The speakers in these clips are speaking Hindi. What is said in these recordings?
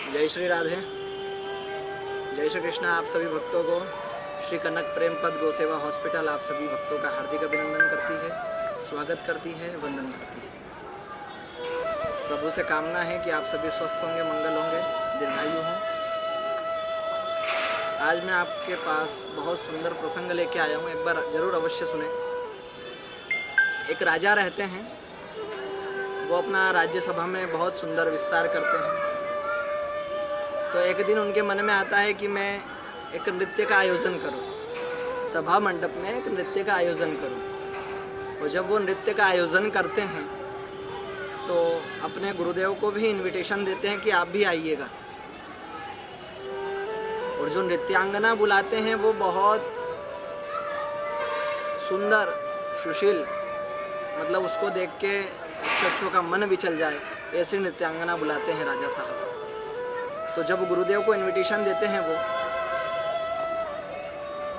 जय श्री राधे, जय श्री कृष्णा। आप सभी भक्तों को श्री कनक प्रेम पद गोसेवा हॉस्पिटल आप सभी भक्तों का हार्दिक अभिनंदन करती है, स्वागत करती है, वंदन करती है। प्रभु से कामना है कि आप सभी स्वस्थ होंगे, मंगल होंगे, दीर्घायु हों। आज मैं आपके पास बहुत सुंदर प्रसंग लेके आया हूँ, एक बार जरूर अवश्य सुने। एक राजा रहते हैं, वो अपना राज्यसभा में बहुत सुंदर विस्तार करते हैं। तो एक दिन उनके मन में आता है कि मैं एक नृत्य का आयोजन करूं, सभा मंडप में एक नृत्य का आयोजन करूं। और जब वो नृत्य का आयोजन करते हैं तो अपने गुरुदेव को भी इनविटेशन देते हैं कि आप भी आइएगा। और जो नृत्यांगना बुलाते हैं वो बहुत सुंदर, सुशील, मतलब उसको देख के बच्चों का मन भी चल जाए, ऐसी नृत्यांगना बुलाते हैं राजा साहब। तो जब गुरुदेव को इनविटेशन देते हैं वो,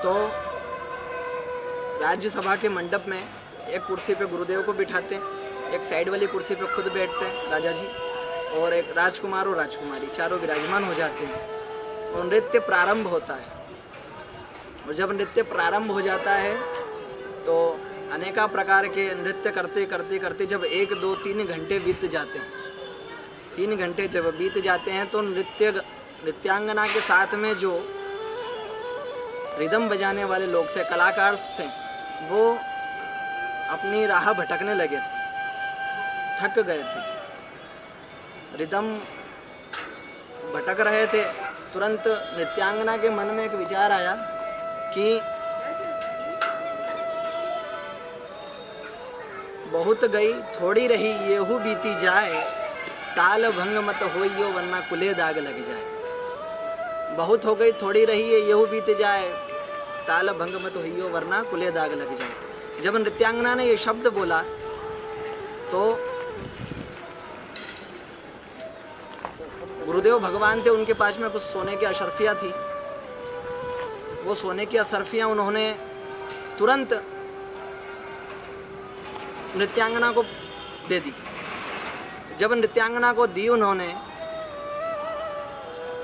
तो राज्यसभा के मंडप में एक कुर्सी पे गुरुदेव को बिठाते हैं, एक साइड वाली कुर्सी पे खुद बैठते हैं राजा जी, और एक राजकुमार और राजकुमारी चारों विराजमान हो जाते हैं। और नृत्य प्रारंभ होता है। और जब नृत्य प्रारंभ हो जाता है तो अनेका प्रकार के नृत्य करते करते करते जब 1, 2, 3 घंटे बीत जाते हैं, 3 घंटे जब बीत जाते हैं तो नृत्यांगना के साथ में जो रिदम बजाने वाले लोग थे, कलाकार थे, वो अपनी राह भटकने लगे थे, थक गए थे, रिदम भटक रहे थे। तुरंत नृत्यांगना के मन में एक विचार आया कि बहुत गई थोड़ी रही येहू बीती जाए, ताल भंग मत होइयो वरना कुले दाग लग जाए। बहुत हो गई थोड़ी रही है येहू बीत जाए, ताल भंग मत होइयो वरना कुले दाग लग जाए। जब नृत्यांगना ने ये शब्द बोला तो गुरुदेव भगवान थे, उनके पास में कुछ सोने की अशर्फियाँ थी। वो सोने की अशर्फियाँ उन्होंने तुरंत नृत्यांगना को दे दी। जब नृत्यांगना को दी उन्होंने,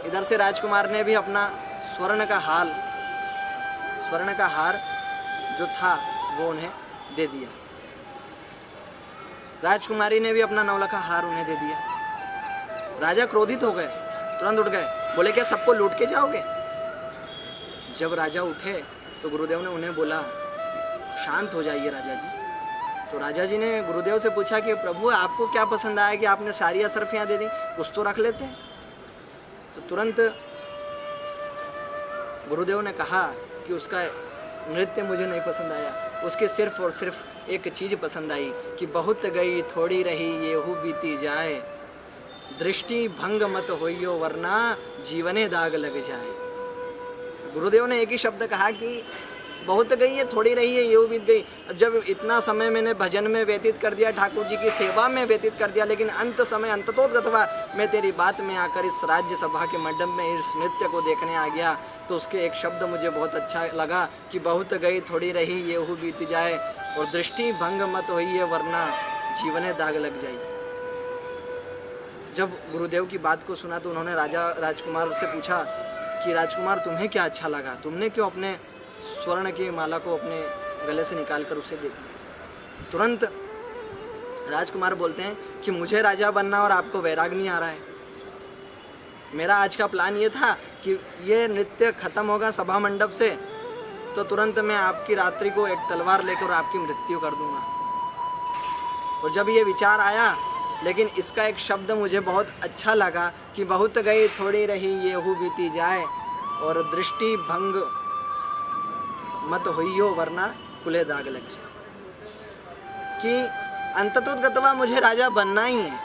इधर से राजकुमार ने भी अपना स्वर्ण का हार जो था वो उन्हें दे दिया। राजकुमारी ने भी अपना नौलखा हार उन्हें दे दिया। राजा क्रोधित हो गए, तुरंत उठ गए, बोले क्या सबको लूट के जाओगे? जब राजा उठे तो गुरुदेव ने उन्हें बोला शांत हो जाइए राजा जी। तो राजा जी ने गुरुदेव से पूछा कि प्रभु आपको क्या पसंद आया कि आपने सारी अशर्फियाँ दे दी, कुछ तो रख लेते हैं। तो तुरंत गुरुदेव ने कहा कि उसका नृत्य मुझे नहीं पसंद आया, उसके सिर्फ और सिर्फ एक चीज़ पसंद आई कि बहुत गई थोड़ी रही येहू बीती जाए, दृष्टि भंग मत होइयो वरना जीवने दाग लग जाए। गुरुदेव ने एक ही शब्द कहा कि बहुत गई है थोड़ी रही है ये बीत गई। अब जब इतना समय मैंने भजन में व्यतीत कर दिया, ठाकुर जी की सेवा में व्यतीत कर दिया, लेकिन अंत समय अंततोगत्वा मैं तेरी बात में आकर इस राज्यसभा के मंडप में इस नृत्य को देखने आ गया, तो उसके एक शब्द मुझे बहुत अच्छा लगा कि बहुत गई थोड़ी रही ये बीत जाए और दृष्टि भंग मत होइए वरना जीवने दाग लग जाए। जब गुरुदेव की बात को सुना तो उन्होंने राजकुमार से पूछा कि राजकुमार तुम्हें क्या अच्छा लगा, तुमने क्यों अपने स्वर्ण की माला को अपने गले से निकालकर उसे दे दिया? तुरंत राजकुमार बोलते हैं कि मुझे राजा बनना और आपको वैराग नहीं आ रहा है। मेरा आज का प्लान ये था कि ये नृत्य खत्म होगा सभा मंडप से तो तुरंत मैं आपकी रात्रि को एक तलवार लेकर आपकी मृत्यु कर दूंगा। और जब ये विचार आया, लेकिन इसका एक शब्द मुझे बहुत अच्छा लगा कि बहुत गई थोड़ी रही येहू बीती जाए और दृष्टि भंग मत होइयो वरना कुले दाग लग जाए। कि अंततोगत्वा मुझे राजा बनना ही है,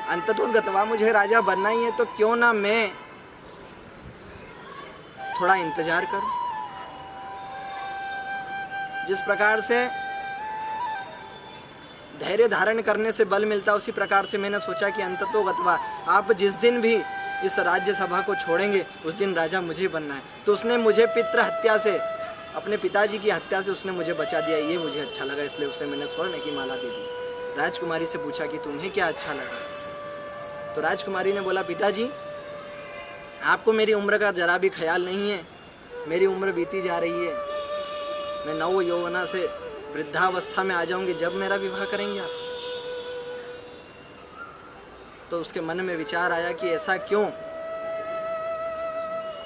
अंततोगत्वा मुझे राजा बनना ही है, तो क्यों ना मैं थोड़ा इंतजार करूं। जिस प्रकार से धैर्य धारण करने से बल मिलता, उसी प्रकार से मैंने सोचा कि अंततोगत्वा आप जिस दिन भी इस राज्यसभा को छोड़ेंगे उस दिन राजा मुझे बनना है। तो उसने मुझे पितृ हत्या से, अपने पिताजी की हत्या से उसने मुझे बचा दिया, ये मुझे अच्छा लगा, इसलिए उसे मैंने स्वर्ण की माला दे दी। राजकुमारी से पूछा कि तुम्हें क्या अच्छा लगा? तो राजकुमारी ने बोला पिताजी आपको मेरी उम्र का जरा भी ख्याल नहीं है। मेरी उम्र बीती जा रही है, मैं नव यौवना से वृद्धावस्था में आ जाऊंगी, जब मेरा विवाह करेंगे आप? तो उसके मन में विचार आया कि ऐसा क्यों?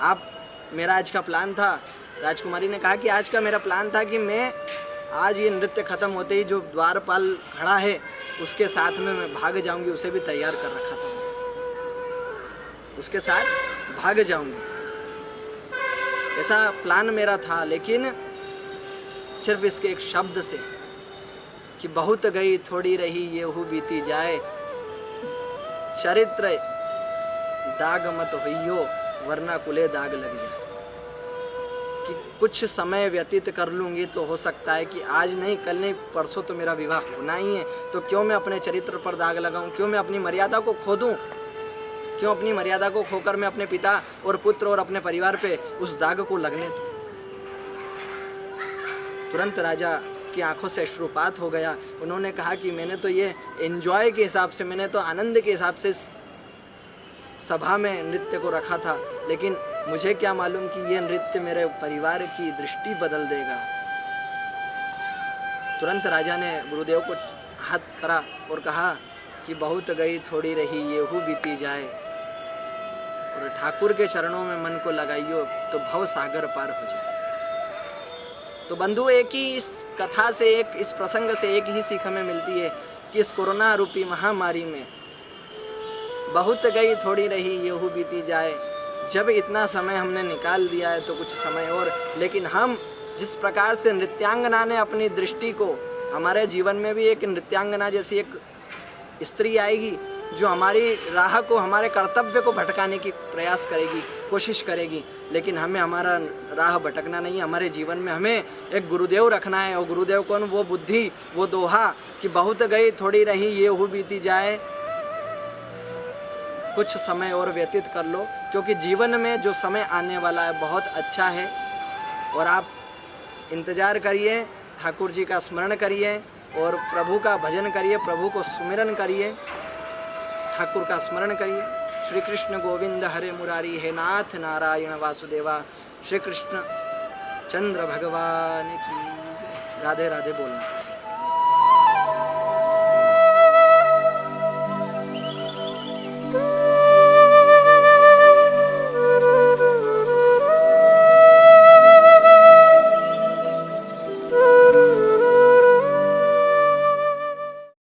आप, मेरा आज का प्लान था, राजकुमारी ने कहा कि आज का मेरा प्लान था कि मैं आज ये नृत्य खत्म होते ही जो द्वारपाल खड़ा है उसके साथ में मैं भाग जाऊंगी, उसे भी तैयार कर रखा था, उसके साथ भाग जाऊंगी, ऐसा प्लान मेरा था। लेकिन सिर्फ इसके एक शब्द से कि बहुत गई थोड़ी रही ये हु बीती जाए, चरित्र दाग मत होइयो वरना कुले दाग लग जाए, कि कुछ समय व्यतीत कर लूंगी तो हो सकता है कि आज नहीं, कल नहीं, परसों तो मेरा विवाह होना ही है, तो क्यों मैं अपने चरित्र पर दाग लगाऊं? क्यों मैं अपनी मर्यादा को खो दूं? क्यों अपनी मर्यादा को खोकर मैं अपने पिता और पुत्र और अपने परिवार पे उस दाग को लगने दूं? तुरंत राजा की आंखों से अश्रुपात हो गया। उन्होंने कहा कि मैंने तो ये एंजॉय के हिसाब से, मैंने तो आनंद के हिसाब से सभा में नृत्य को रखा था, लेकिन मुझे क्या मालूम कि ये नृत्य मेरे परिवार की दृष्टि बदल देगा। तुरंत राजा ने गुरुदेव को हाथ करा और कहा कि बहुत गई थोड़ी रही ये हु बीती जाए, और ठाकुर के चरणों में मन को लगाइयो तो भव सागर पार हो जाए। तो बंधु, एक ही इस कथा से, एक इस प्रसंग से एक ही सीख हमें मिलती है कि इस कोरोना रूपी महामारी में बहुत गई थोड़ी रही ये हु बीती जाए। जब इतना समय हमने निकाल दिया है तो कुछ समय और, लेकिन हम जिस प्रकार से नृत्यांगना ने अपनी दृष्टि को, हमारे जीवन में भी एक नृत्यांगना जैसी एक स्त्री आएगी जो हमारी राह को, हमारे कर्तव्य को भटकाने की प्रयास करेगी, कोशिश करेगी, लेकिन हमें हमारा राह भटकना नहीं है। हमारे जीवन में हमें एक गुरुदेव रखना है, और गुरुदेव कौन? वो बुद्धि, वो दोहा कि बहुत गई थोड़ी रही ये हु बीती जाए, कुछ समय और व्यतीत कर लो, क्योंकि जीवन में जो समय आने वाला है बहुत अच्छा है। और आप इंतजार करिए, ठाकुर जी का स्मरण करिए और प्रभु का भजन करिए, प्रभु को सुमिरन करिए, ठाकुर का स्मरण करिए। श्री कृष्ण गोविंद हरे मुरारी, हे नाथ नारायण वासुदेवा, श्री कृष्ण चंद्र भगवान की। राधे राधे बोलना।